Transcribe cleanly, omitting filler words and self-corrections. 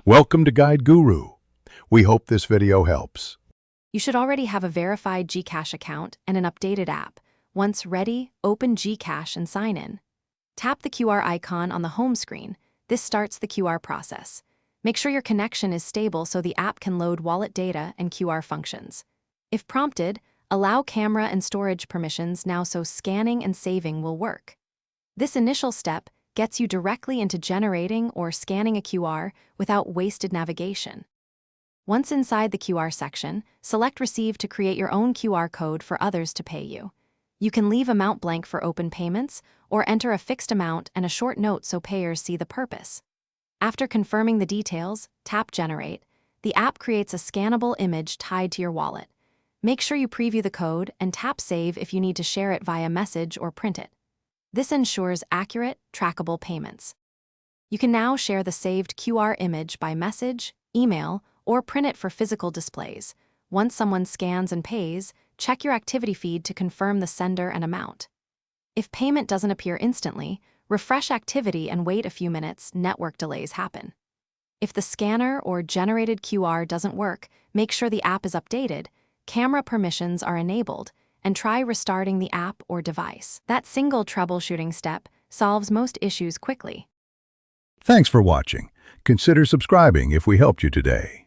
Welcome to Guide Guru. We hope this video helps. You should already have a verified Gcash account and an updated app. Once ready, open Gcash and sign in. Tap the QR icon on the home screen. This starts the QR process. Make sure your connection is stable so the app can load wallet data and QR functions. If prompted, allow camera and storage permissions now so scanning and saving will work. This initial step gets you directly into generating or scanning a QR without wasted navigation. Once inside the QR section, select Receive to create your own QR code for others to pay you. You can leave amount blank for open payments, or enter a fixed amount and a short note so payers see the purpose. After confirming the details, tap Generate. The app creates a scannable image tied to your wallet. Make sure you preview the code and tap Save if you need to share it via message or print it. This ensures accurate, trackable payments. You can now share the saved QR image by message, email, or print it for physical displays. Once someone scans and pays, check your activity feed to confirm the sender and amount. If payment doesn't appear instantly, refresh activity and wait a few minutes. Network delays happen. If the scanner or generated QR doesn't work, make sure the app is updated, camera permissions are enabled, and try restarting the app or device. That single troubleshooting step solves most issues quickly. Thanks for watching. Consider subscribing if we helped you today.